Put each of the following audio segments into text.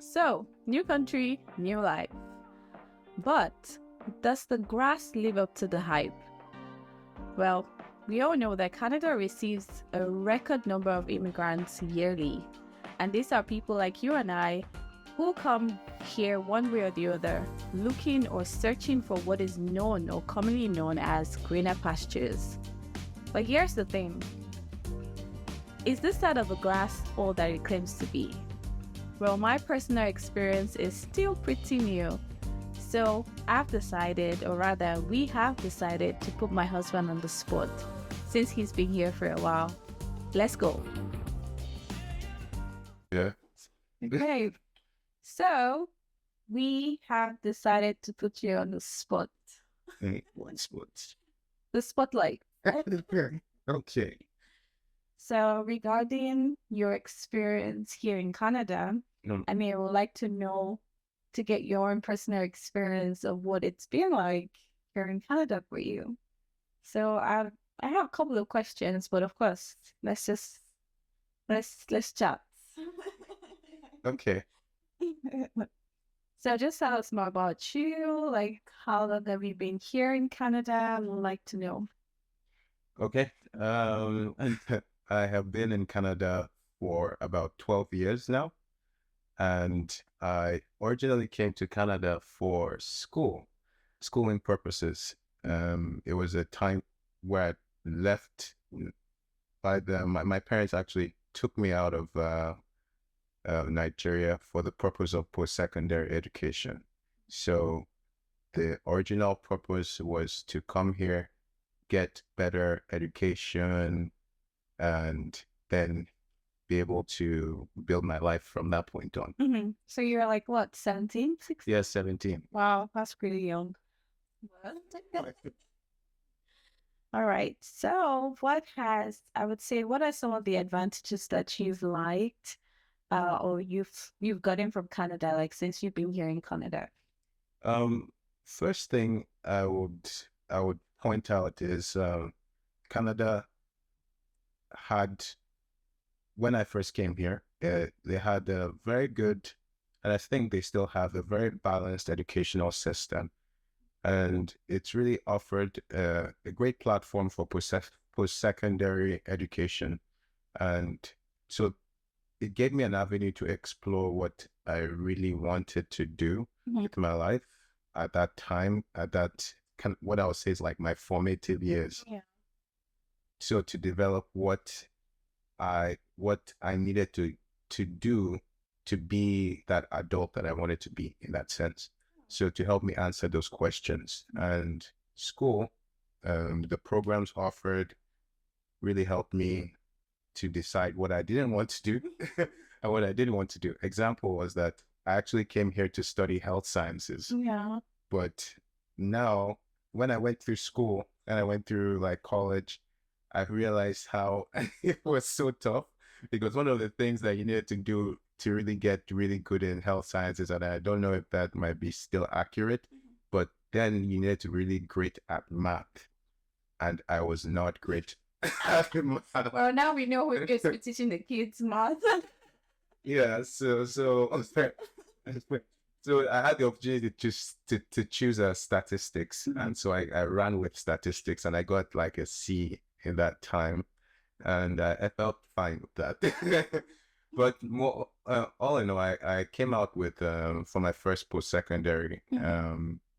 So, new country, new life. But does the grass live up to the hype? Well, we all know that Canada receives a record number of immigrants yearly. And these are people like you and I who come here one way or the other, looking or searching for what is known or commonly known as greener pastures. But here's the thing. Is this side of the grass all that it claims to be? Well, my personal experience is still pretty new. So I've decided, or rather we have decided, to put my husband on the spot since he's been here for a while. Let's go. Yeah. Okay. So we have decided to put you on the spot. One sports. The spotlight. Okay. So regarding your experience here in Canada, I would like to know, to get your own personal experience of what it's been like here in Canada for you. So I have a couple of questions, but of course, let's chat. Okay. So just tell us more about you, like how long have you been here in Canada? I would like to know. Okay. I have been in Canada for about 12 years now, and I originally came to Canada for schooling purposes. It was a time where I left my parents actually took me out of Nigeria for the purpose of post-secondary education. So the original purpose was to come here, get better education, and then be able to build my life from that point on. Mm-hmm. So you're like, what, 17, 16? Yeah, 17. Wow, that's pretty young. All right. So what are some of the advantages that you've liked or you've gotten from Canada, like since you've been here in Canada? First thing I would point out is Canada had, when I first came here, they had a very good, and I think they still have a very balanced educational system. And it's really offered a great platform for post-secondary education. And so it gave me an avenue to explore what I really wanted to do with my life at that time, what I would say is like my formative years. Yeah. So to develop what I needed to do to be that adult that I wanted to be, in that sense. So to help me answer those questions, and school, the programs offered really helped me to decide what I didn't want to do and what I didn't want to do. Example was that I actually came here to study health sciences. Yeah. But now when I went through school and I went through like college, I realized how it was so tough, because one of the things that you needed to do to really get really good in health sciences, and I don't know if that might be still accurate, but then you needed to really great at math. And I was not great at math. Well, now we know who gets to be teaching the kids math. Yeah, so I had the opportunity to choose statistics, and so I ran with statistics, and I got like a C in that time, and I felt fine with that. But more, all in all, I came out with for my first post-secondary,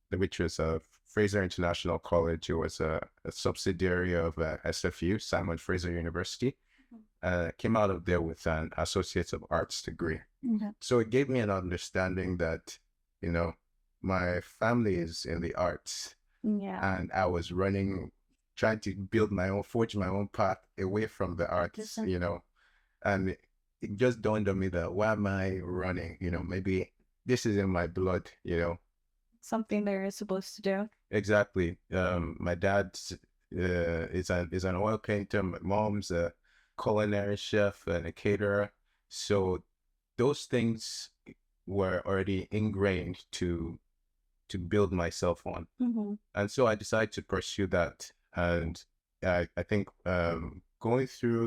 which was Fraser International College. It was a subsidiary of SFU, Simon Fraser University. Came out of there with an Associate of Arts degree. So it gave me an understanding that, you know, my family is in the arts. Yeah. And I was trying to forge my own path away from the arts, and it just dawned on me that, why am I running? Maybe this is in my blood, Something they're supposed to do. Exactly. My dad is an oil painter. My mom's a culinary chef and a caterer. So those things were already ingrained to build myself on. And so I decided to pursue that. And I think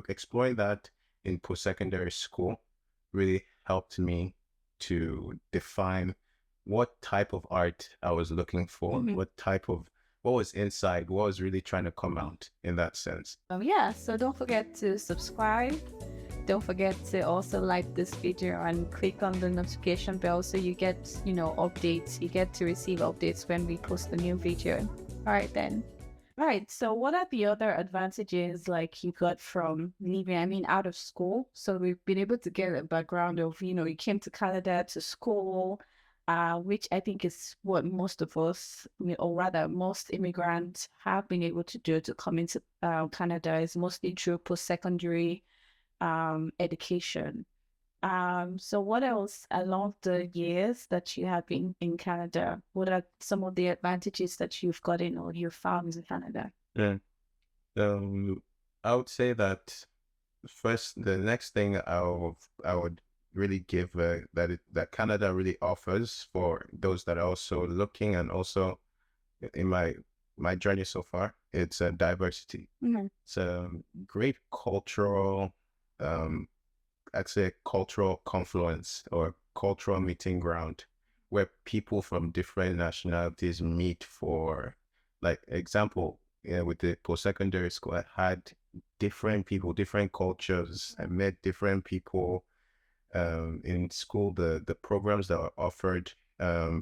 exploring that in post-secondary school really helped me to define what type of art I was looking for, what was inside, what was really trying to come out in that sense. Yeah, so don't forget to subscribe. Don't forget to also like this video and click on the notification bell so you get, updates. You get to receive updates when we post a new video. All right, then. Right. So what are the other advantages like you got from leaving, out of school? So we've been able to get a background of, you came to Canada to school, which I think is what most of us, or rather most immigrants have been able to do to come into Canada is mostly through post-secondary education. So what else along the years that you have been in Canada? What are some of the advantages that you've gotten or you've found in Canada? Yeah. I would say that first, the next thing I would really give that Canada really offers for those that are also looking, and also in my journey so far, it's a diversity. It's a great cultural, I'd say cultural confluence or cultural meeting ground where people from different nationalities meet for, like, example, with the post-secondary school, I had different people, different cultures. I met different people in school. The programs that were offered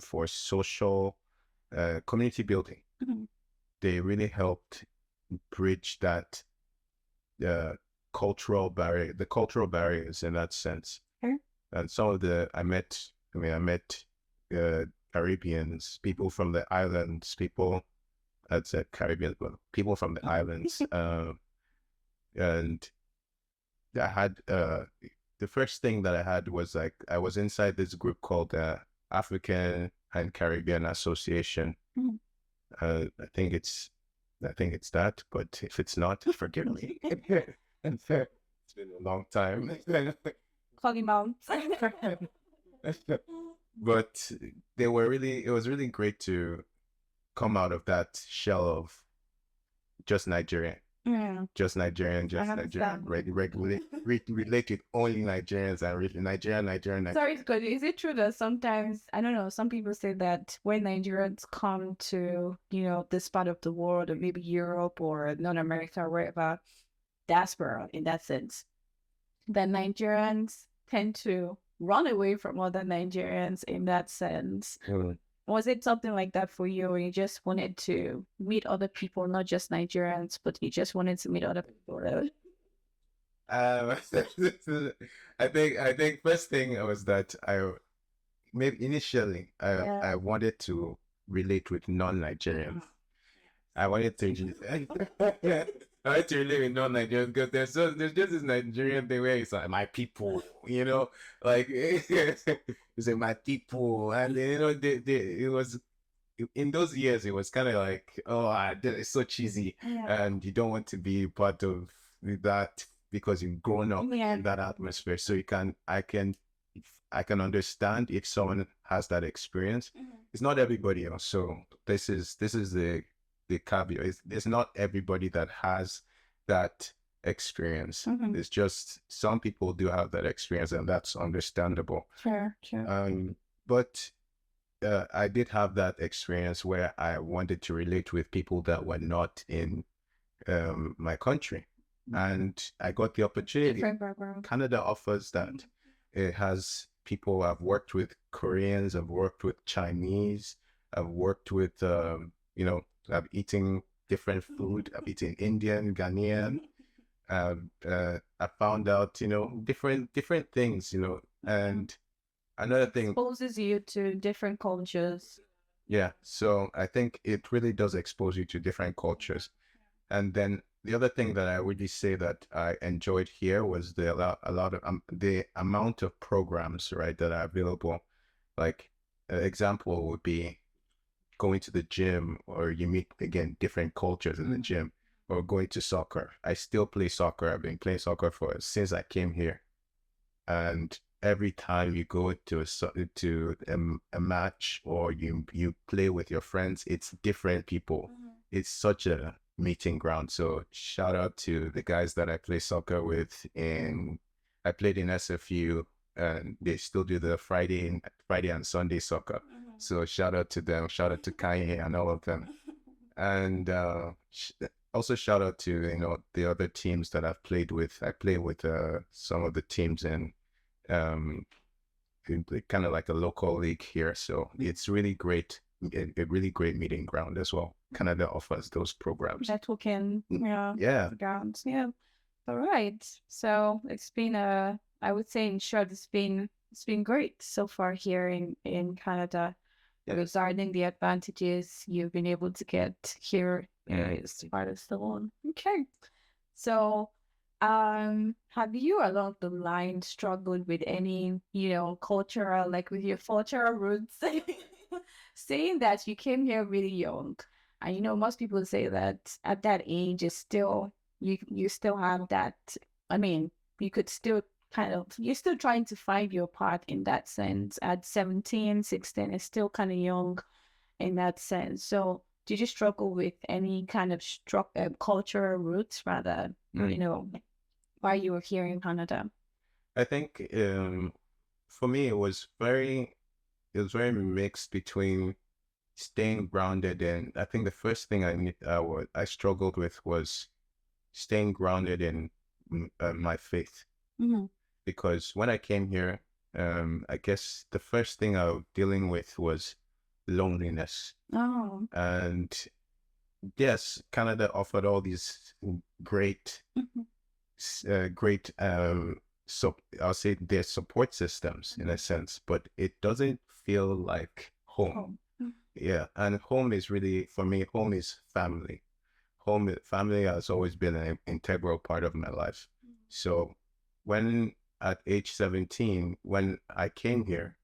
for social community building, they really helped bridge that cultural barriers in that sense. And some of I met Caribbeans, people from the islands, I'd say Caribbean, but people from the islands. And I had the first thing that I had was like, I was inside this group called African and Caribbean Association. I think it's that, but if it's not, forgive me. It's been a long time. But it was really great to come out of that shell of just Nigerian. Just Nigerian, relate with only Nigerians and really Nigerian. Sorry, Scott, is it true that sometimes, I don't know, some people say that when Nigerians come to, this part of the world, or maybe Europe or North America, or wherever, diaspora in that sense, that Nigerians tend to run away from other Nigerians in that sense. Was it something like that for you, or you just wanted to meet other people, not just Nigerians, but you just wanted to meet other people? I think first thing was that maybe initially I wanted to relate with non-Nigerians. I wanted to I wanted to relate with non-Nigerians because there's just this Nigerian thing where it's like my people, like it's like my people, and it was in those years it was kind of like, oh, it's so cheesy, and you don't want to be part of that because you've grown up in that atmosphere. So I can understand if someone has that experience. It's not everybody else. So this is the caveat. It's not everybody that has that experience. It's just some people do have that experience, and that's understandable. Sure. But I did have that experience where I wanted to relate with people that were not in my country. And I got the opportunity. Canada offers that. It has people. I've worked with Koreans, I've worked with Chinese, I've worked with, I've eaten different food. I've eaten Indian, Ghanaian. I found out, different things, and another thing exposes you to different cultures. Yeah, so I think it really does expose you to different cultures. And then the other thing that I really say that I enjoyed here was a lot of the amount of programs, right, that are available. Like an example would be going to the gym, or you meet again different cultures in the gym, or going to soccer. I still play soccer. I've been playing soccer since I came here, and every time you go to a match, or you play with your friends, it's different people. It's such a meeting ground. So shout out to the guys that I play soccer with, and I played in SFU and they still do the Friday and Sunday soccer. So shout out to them, shout out to Kanye and all of them. And also shout out to, the other teams that I've played with. I play with some of the teams in kind of like a local league here. So it's really great, a really great meeting ground as well. Canada offers those programs. Networking, Yeah. grounds, yeah. All right. So it's been I would say in short, it's been great so far here in Canada. Regarding the advantages you've been able to get here as part of the one. Okay. So have you along the line struggled with any, cultural, like with your cultural roots? Saying that you came here really young. And most people say that at that age is still you still have that. I mean, you could still you're still trying to find your part in that sense. At 17, 16, it's still kind of young in that sense. So did you struggle with any kind of cultural roots rather, while you were here in Canada? I think for me it was very mixed between staying grounded, and I think the first thing I struggled with was staying grounded in my faith. Mm-hmm. Because when I came here, I guess the first thing I was dealing with was loneliness. Oh. And yes, Canada offered all these great, great, so I'll say their support systems in a sense, but it doesn't feel like home. Yeah, and home is really, for me, home is family. Family has always been an integral part of my life. So when at age 17, when I came here,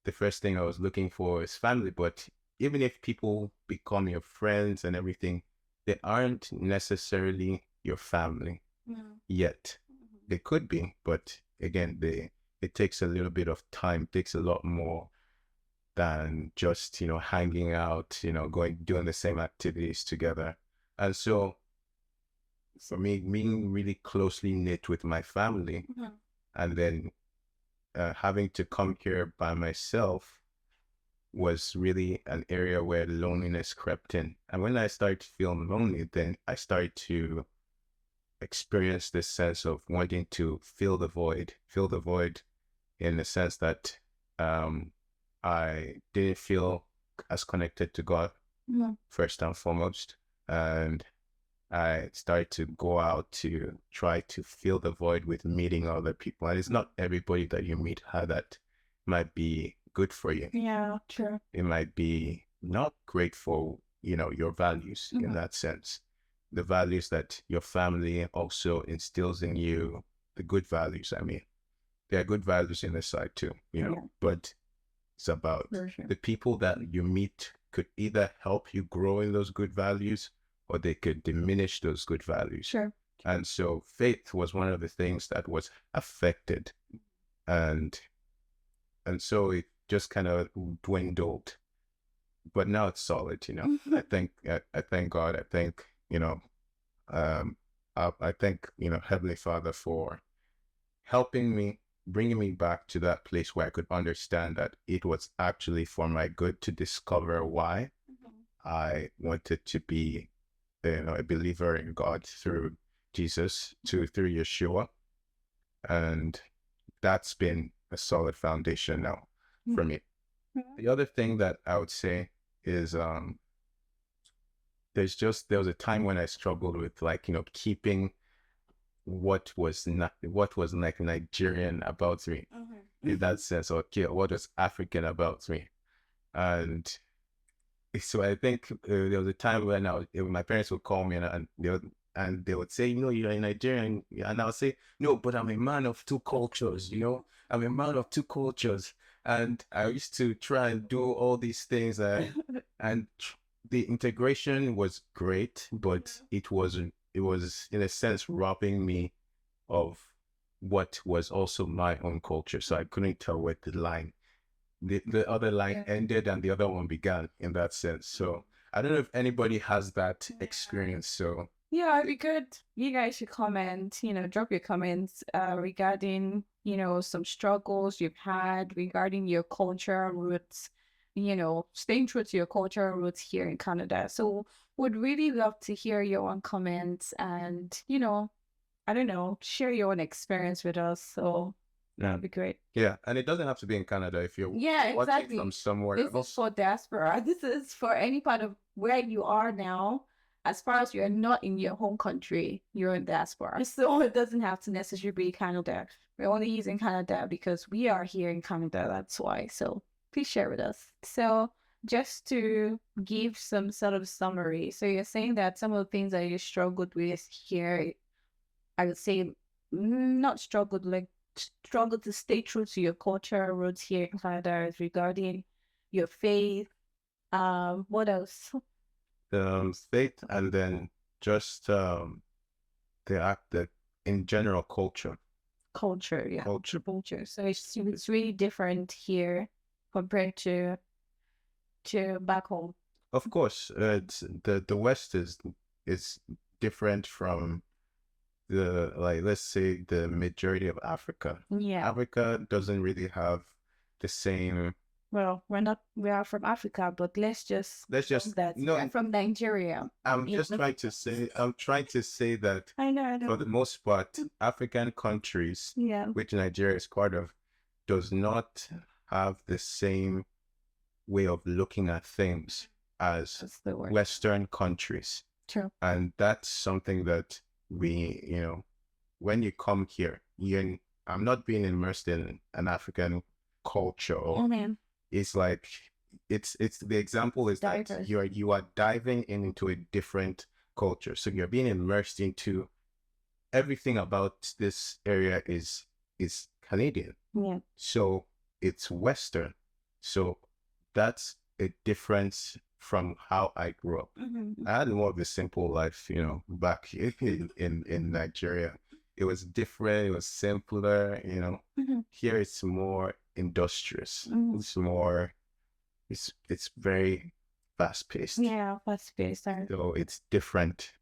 the first thing I was looking for is family. But even if people become your friends and everything, they aren't necessarily your family yet. They could be, but again, it takes a little bit of time, takes a lot more than just, hanging out, doing the same activities together. And so for me, being really closely knit with my family, and then having to come here by myself was really an area where loneliness crept in. And when I started feeling lonely, then I started to experience this sense of wanting to fill the void in the sense that I didn't feel as connected to God first and foremost. And I started to go out to try to fill the void with meeting other people. And it's not everybody that you meet how that might be good for you. Yeah, true. It might be not great for, your values in that sense. The values that your family also instills in you, the good values. I mean, there are good values in the side too, but it's about the people that you meet could either help you grow in those good values, or they could diminish those good values. Sure. And so faith was one of the things that was affected. And so it just kind of dwindled. But now it's solid, I thank God. I thank, I thank, Heavenly Father for helping me, bringing me back to that place where I could understand that it was actually for my good to discover why I wanted to be a believer in God through Jesus, through Yeshua. And that's been a solid foundation now for me. The other thing that I would say is there was a time when I struggled with keeping what was like Nigerian about me in that sense, or what was African about me. And so I think there was a time when my parents would call me and they would say, you're a Nigerian. And I would say, no, but I'm a man of two cultures, I'm a man of two cultures. And I used to try and do all these things. And the integration was great, but it was in a sense robbing me of what was also my own culture. So I couldn't tell where the line the other line ended and the other one began in that sense. So I don't know if anybody has that experience. So yeah, it'd be good. You guys should comment, drop your comments regarding some struggles you've had regarding your cultural roots, staying true to your cultural roots here in Canada. So would really love to hear your own comments and, I don't know, share your own experience with us. So that'd be great. Yeah, and it doesn't have to be in Canada if you're watching Exactly. from somewhere This else. is for diaspora. This is for any part of where you are now. As far as you're not in your home country, you're in diaspora. So it doesn't have to necessarily be Canada. We're only using Canada because we are here in Canada. That's why. So please share with us. So just to give some sort of summary. So you're saying that some of the things that you struggled with here, I would say not struggled, like struggle to stay true to your culture roots here in Canada is regarding your faith. What else? Faith, and then just the in general culture. Culture, yeah. Culture. So it's really different here compared to back home. Of course, it's the West is different from the, like, let's say the majority of Africa. Yeah. Africa doesn't really have the same. Well, we are from Africa, but let's just that no. we're from Nigeria. I'm trying to say that I know. for the most part, African countries, Yeah. which Nigeria is part of, does not have the same way of looking at things as That's the word. Western countries. True. And that's something that we, when you come here, I'm not being immersed in an African culture. Oh man. It's like, it's the example is that Diverse. you are diving into a different culture. So you're being immersed into everything about this area is Canadian. Yeah. So it's Western. So that's a difference from how I grew up. Mm-hmm. I had more of a simple life, back in Nigeria. It was different. It was simpler, Mm-hmm. Here it's more industrious. Mm-hmm. It's more, it's very fast paced. Yeah, fast paced. So it's different.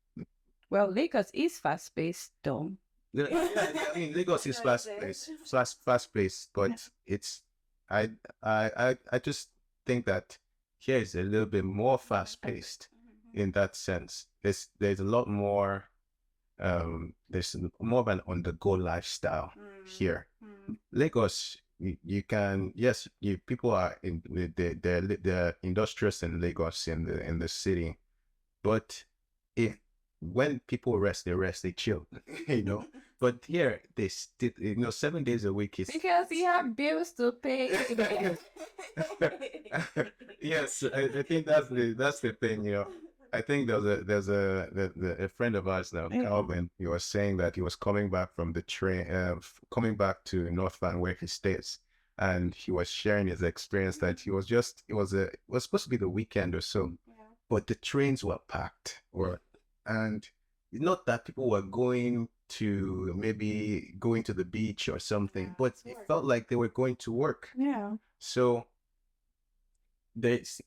Well, Lagos is fast paced, though. Yeah, I mean, Lagos is fast paced, but it's, I just think that here is a little bit more fast paced in that sense. There's a lot more, there's more of an on the go lifestyle here. Lagos, you can, yes, people are in the industrious in Lagos in the city, but when people rest, they chill, But here, they still, 7 days a week is because you have bills to pay. Yes, I think that's the thing, I think there's a friend of ours now, Calvin. He was saying that he was coming back from the train, coming back to Northland where he stays, and he was sharing his experience that it was supposed to be the weekend or so, but the trains were packed, and not that people were going to the beach or something, but it felt like they were going to work. Yeah. So there's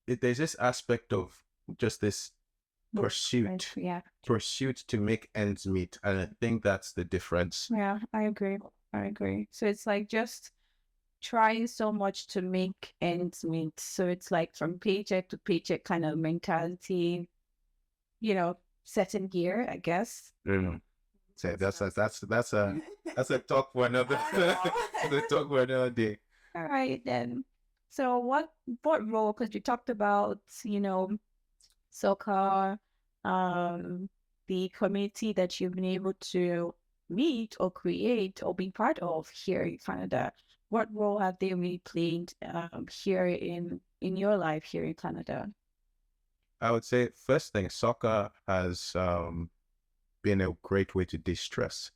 this aspect of just this pursuit to make ends meet, and I think that's the difference. Yeah, I agree. So it's like just trying so much to make ends meet. So it's like from paycheck to paycheck kind of mentality, set in gear, I guess. So that's a talk for another day. All right then. So what role? Because you talked about soccer, the community that you've been able to meet or create or be part of here in Canada. What role have they really played here in your life here in Canada? I would say first thing, soccer has been a great way to de-stress.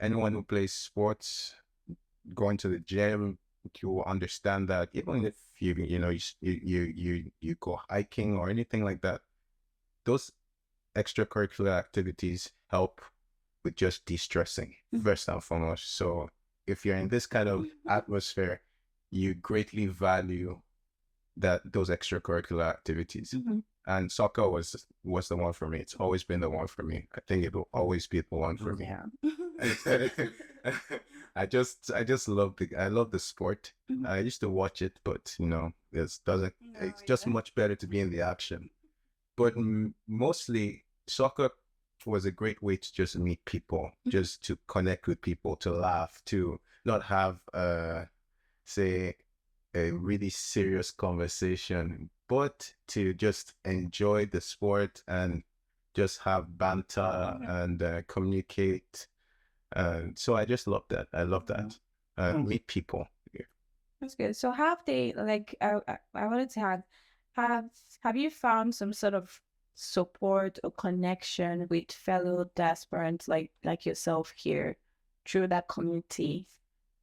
Anyone who plays sports, going to the gym, you will understand that even if you go hiking or anything like that, those extracurricular activities help with just de-stressing first and foremost. So if you're in this kind of atmosphere, you greatly value those extracurricular activities. And soccer was the one for me. It's always been the one for me. I think it will always be the one for me. I just love the sport. Mhm. I used to watch it, but it's just much better to be in the action. But mostly soccer was a great way to just meet people, just to connect with people, to laugh, to not have say a really serious conversation, but to just enjoy the sport and just have banter and communicate. And so I just love that. I love that. Meet people. Yeah. That's good. So have they like I wanted to have have you found some sort of support or connection with fellow diasporans like yourself here through that community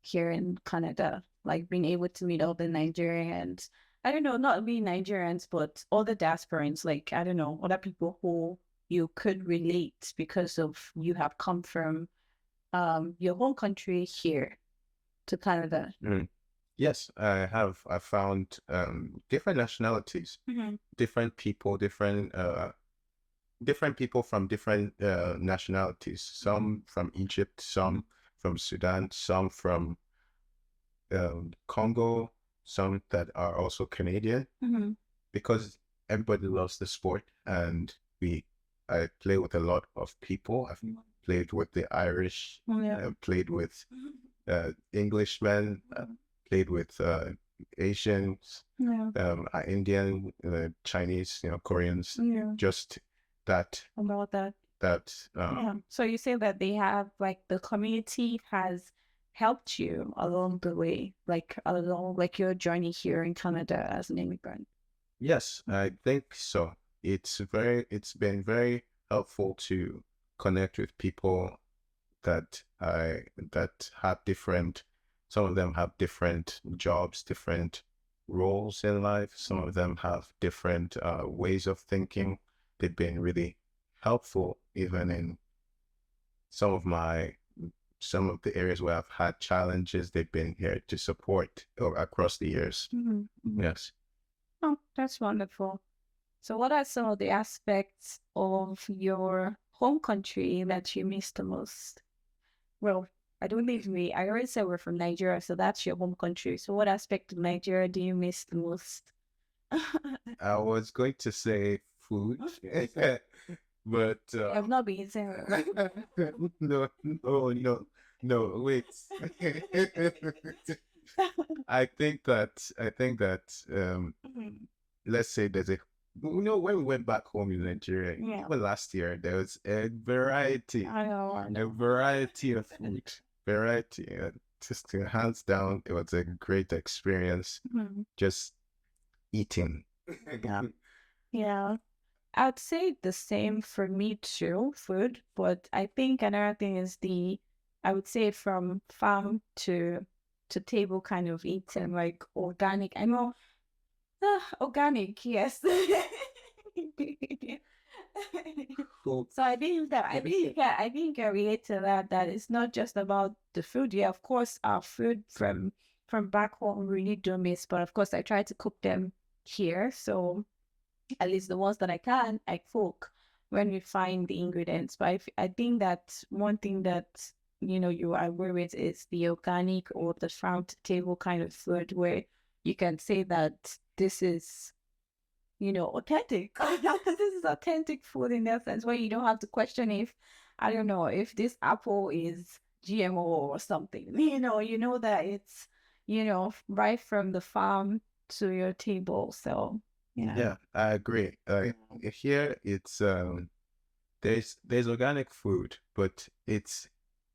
here in Canada? Like being able to meet all the Nigerians. I don't know, not being Nigerians, but all the diasporans, like I don't know, other people who you could relate because of you have come from your home country here to Canada. Mm. Yes, I have. I found different nationalities, different people, different people from different nationalities. Some from Egypt, some from Sudan, some from Congo, some that are also Canadian, because everybody loves the sport, and I play with a lot of people. I've played with the Irish, played with Englishmen, played with Asians, Indian, Chinese, Koreans. Just that About that. So you say that they have like the community has helped you along the way, like along like your journey here in Canada as an immigrant. Yes, I think so. It's been very helpful to connect with people that have different, some of them have different jobs, different roles in life. Some of them have different ways of thinking. They've been really helpful even in some of the areas where I've had challenges. They've been here to support across the years. Yes. Oh, that's wonderful. So what are some of the aspects of your home country that you miss the most? Well, I don't live me. I already said we're from Nigeria, so that's your home country. So what aspect of Nigeria do you miss the most? I was going to say food, but I've not been eating. no, no, wait. I think that let's say there's when we went back home in Nigeria, even last year, there was a variety, I know. a variety of food, variety. Just hands down, it was a great experience. Just eating. Yeah. I'd say the same for me too, food, but I think another thing is I would say from farm to table kind of eating, like organic. I know, organic, yes. Cool. So I think I relate to that it's not just about the food. Yeah, of course, our food from back home really do miss, but of course I try to cook them here. So at least the ones that I can, I cook when we find the ingredients. But I think that one thing that you are aware with is the organic or the farm to table kind of food where you can say that this is authentic. This is authentic food in that sense where you don't have to question if, I don't know, if this apple is GMO or something. You know that it's, right from the farm to your table. So, Yeah, I agree. Here it's there's organic food, but it's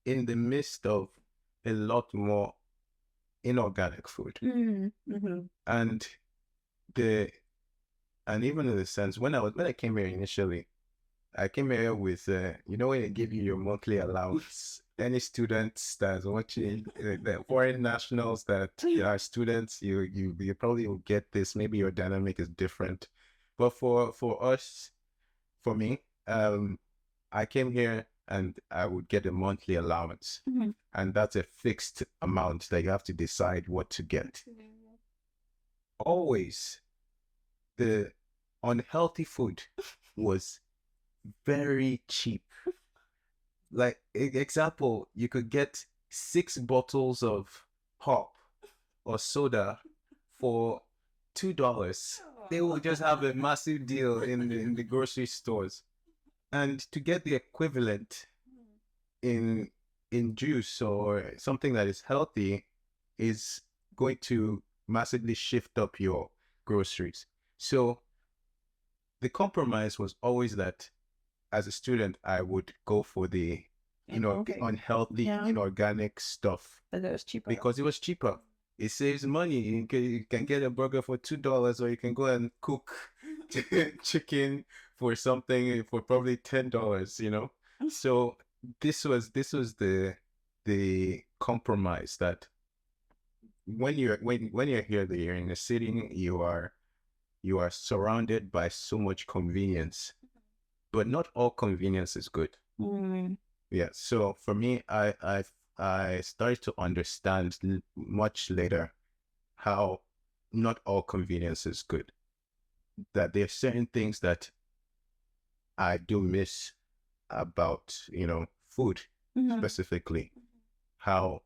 in the midst of a lot more inorganic food. And the and even in the sense when I came here initially, I came here with when they give you your monthly allowance. Any students that's watching, the foreign nationals that are students, you probably will get this. Maybe your dynamic is different, but for us, for me, I came here and I would get a monthly allowance, and that's a fixed amount that you have to decide what to get. Always the unhealthy food was very cheap. Like example, you could get 6 bottles of pop or soda for $2. They will just have a massive deal in the grocery stores. And to get the equivalent in juice or something that is healthy is going to massively shift up your groceries. So the compromise was always that as a student, I would go for the, the unhealthy, inorganic stuff. But it was cheaper. Because it was cheaper. It saves money. You can get a burger for $2, or you can go and cook chicken for something for probably $10, So this was the compromise, that when you're here, you're in a city, you are surrounded by so much convenience, but not all convenience is good. Yeah. So for me, I started to understand much later how not all convenience is good. That there are certain things that I do miss about, food specifically. How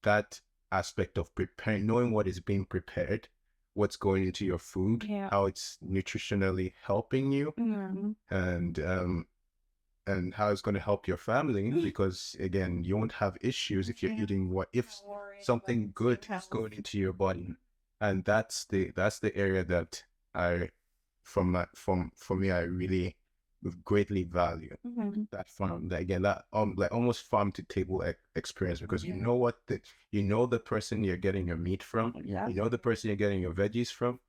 that aspect of preparing, knowing what is being prepared, what's going into your food, how it's nutritionally helping you, and how it's going to help your family, because again, you won't have issues if you're eating if something good is going into your body. And that's the area that for me, I really greatly value that like almost farm to table experience, because you know what the person you're getting your meat from, you know the person you're getting your veggies from,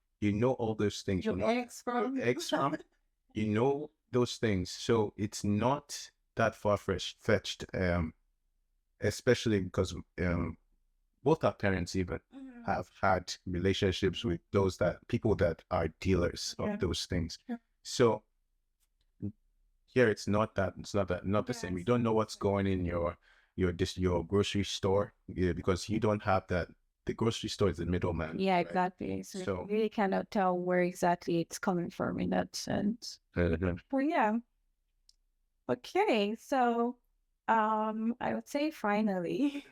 all those things, eggs from, those things. So it's not that far-fetched, especially because both our parents even have had relationships with people that are dealers of those things. So here it's not the same. You don't know what's going in your grocery store, because you don't have that. The grocery store is the middleman. Yeah, exactly. So you really cannot tell where exactly it's coming from in that sense. Well, yeah. Okay, so I would say finally,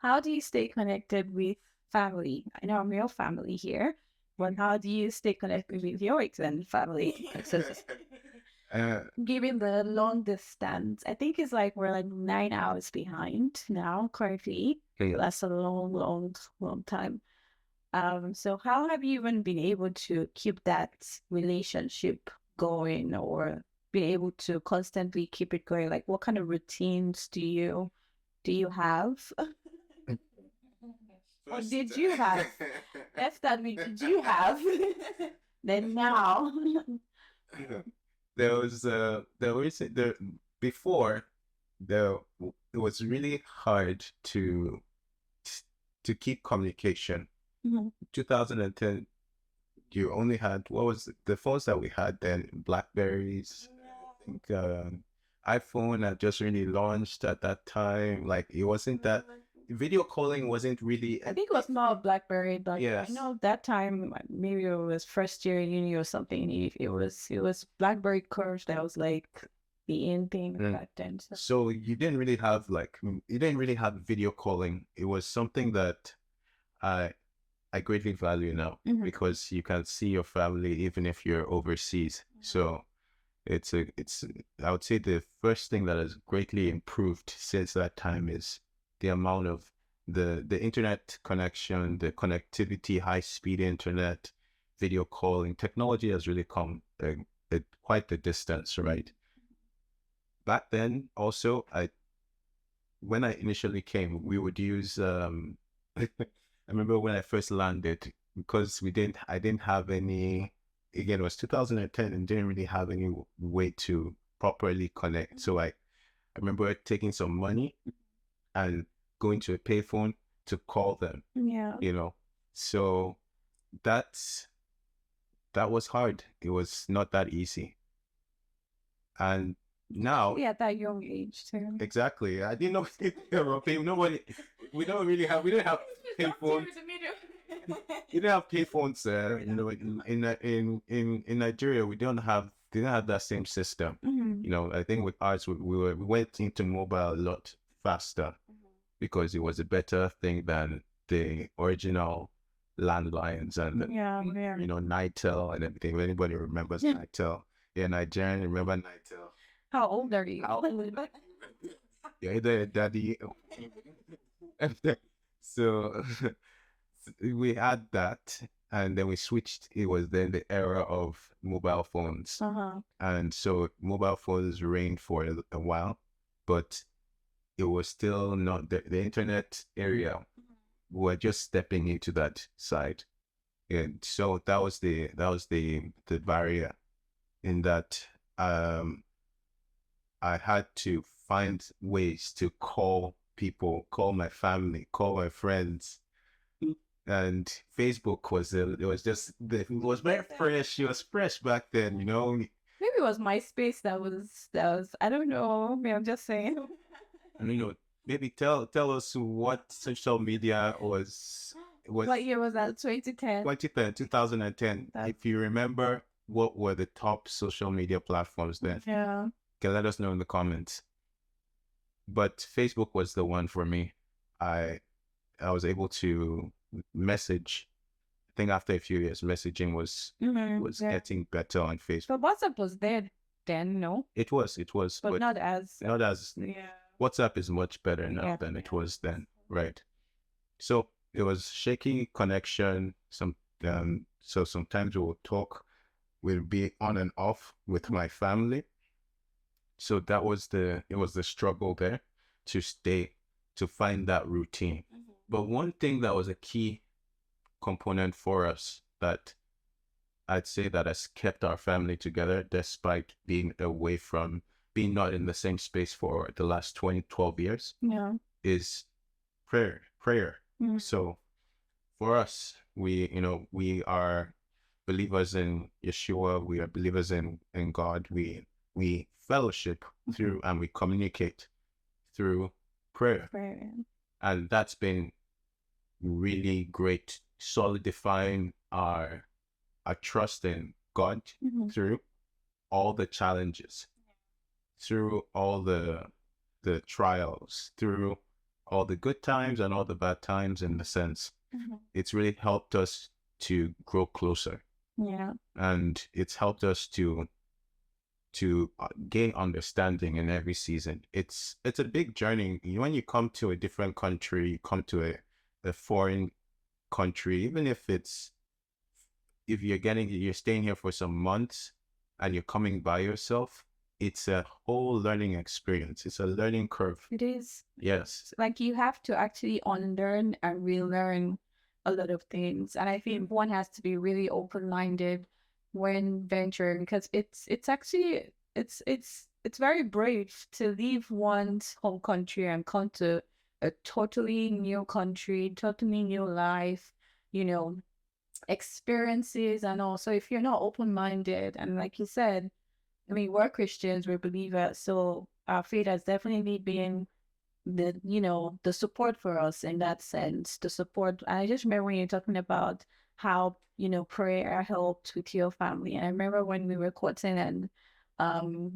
how do you stay connected with family? I know I'm your family here, but how do you stay connected with your extended family? Given the long distance, I think it's like we're like 9 hours behind now currently. That's a long time. So how have you even been able to keep that relationship going, or be able to constantly keep it going? Like, what kind of routines do you have? Or did you have? That's that we did you have? Then now. Before it was really hard to keep communication. 2010, you only had, what was the phones that we had then? Blackberries. I think iPhone had just really launched at that time. Like, it wasn't that video calling wasn't really. I think it was not BlackBerry, but I know that time maybe it was first year in uni or something. It was BlackBerry Curve that was like the in thing back then. So you didn't really have video calling. It was something that I greatly value now, because you can see your family even if you're overseas. So I would say the first thing that has greatly improved since that time is the amount of the internet connection, the connectivity, high speed internet, video calling. Technology has really come quite the distance, right? Back then, also, when I initially came, we would use I remember when I first landed, because I didn't have any. Again, it was 2010 and didn't really have any way to properly connect. So I remember taking some money and going to a payphone to call them. Yeah. So that was hard. It was not that easy. And now, at that young age too. Exactly. I didn't know we didn't have payphones. You didn't have payphones there. In Nigeria, we didn't have that same system. I think with ours, we went into mobile a lot faster. because it was a better thing than the original landlines and Nitel and everything. If anybody remembers Nitel, Nigerian remember Nitel. How old are you? Yeah, either daddy. So we had that, and then we switched. It was then the era of mobile phones, and so mobile phones reigned for a while, but it was still not the internet area. We're just stepping into that side, and so that was the barrier in that I had to find ways to call people, call my family, call my friends. And Facebook it was very fresh. It was fresh back then, Maybe it was MySpace that was I don't know. Maybe I'm just saying. And maybe tell us what social media was. What year was that? 2010. 2010. If you remember, what were the top social media platforms then? Yeah. Okay, let us know in the comments. But Facebook was the one for me. I was able to message. I think after a few years, messaging was getting better on Facebook. But WhatsApp was there then, no? It was, but not as. Yeah. WhatsApp is much better now than it was then, right? So it was shaky connection. So sometimes we would talk. We'll be on and off with my family. So it was the struggle there to find that routine. But one thing that was a key component for us that I'd say that has kept our family together despite being away from being not in the same space for the last 12 years is prayer. So for us, we are believers in Yeshua. We are believers in God. We fellowship through and we communicate through prayer. And that's been really great, solidifying our trust in God through all the challenges, through all the trials, through all the good times and all the bad times. In the sense, it's really helped us to grow closer. Yeah. And it's helped us to gain understanding in every season. It's a big journey. When you come to a different country, you come to a foreign country, even if you're staying here for some months and you're coming by yourself, it's a whole learning experience. It's a learning curve. It is. Yes. Like you have to actually unlearn and relearn a lot of things. And I think one has to be really open-minded when venturing, because it's actually it's very brave to leave one's home country and come to a totally new country, totally new life, experiences. And also if you're not open-minded, and like you said, I mean, we're Christians, we're believers, so our faith has definitely been the support for us in that sense. The support. I just remember when you're talking about how prayer helped with your family. And I remember when we were courting and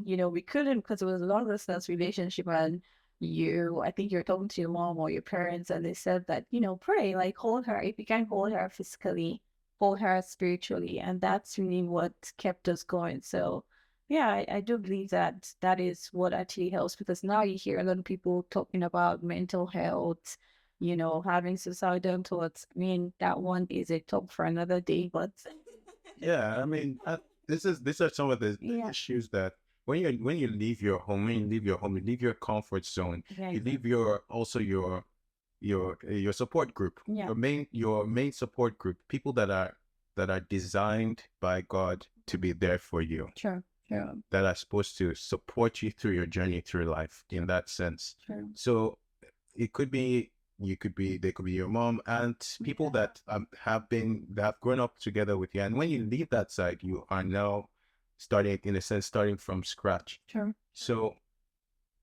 we couldn't, because it was a long distance relationship, and I think you're talking to your mom or your parents, and they said that pray, like hold her. If you can't hold her physically, hold her spiritually, and that's really what kept us going. So yeah, I do believe that that is what actually helps, because now you hear a lot of people talking about mental health, having suicidal thoughts. I mean, that one is a talk for another day, but yeah, I mean, these are some of the issues that when you leave your home, you leave your comfort zone, you leave your support group, your main support group, people that are designed by God to be there for you. Sure. That are supposed to support you through your journey through life in that sense. So they could be your mom, aunt, people that have grown up together with you. And when you leave that side, you are now starting from scratch. Sure. So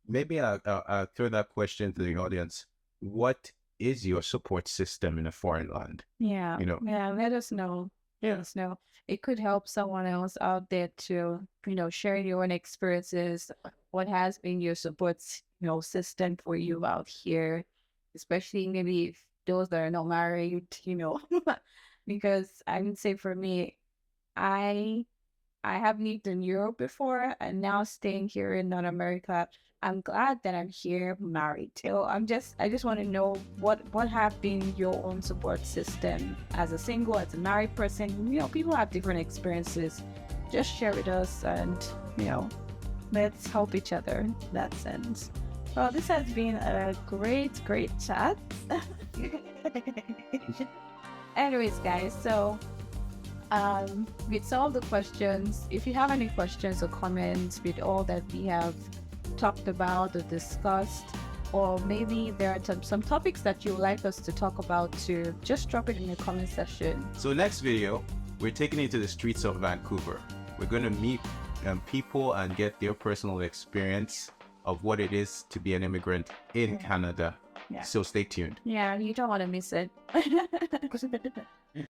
maybe I'll throw that question to the audience. What is your support system in a foreign land? Yeah. Yeah, let us know. Yes, no, it could help someone else out there to, share your own experiences. What has been your support, system for you out here? especially maybe if those that are not married, because I would say for me, I I have lived in Europe before and now staying here in North America. I'm glad that I'm here married. So I just want to know what have been your own support system as a single, as a married person. People have different experiences. Just share with us and, you know, let's help each other in that sense. Well, this has been a great chat. Anyways, guys, so with some of the questions, if you have any questions or comments with all that we have talked about or discussed, or maybe there are some topics that you would like us to talk about too, just drop it in the comment section. So next video, we're taking it to the streets of Vancouver. We're going to meet people and get their personal experience of what it is to be an immigrant in Canada. Yeah. So stay tuned. Yeah, you don't want to miss it.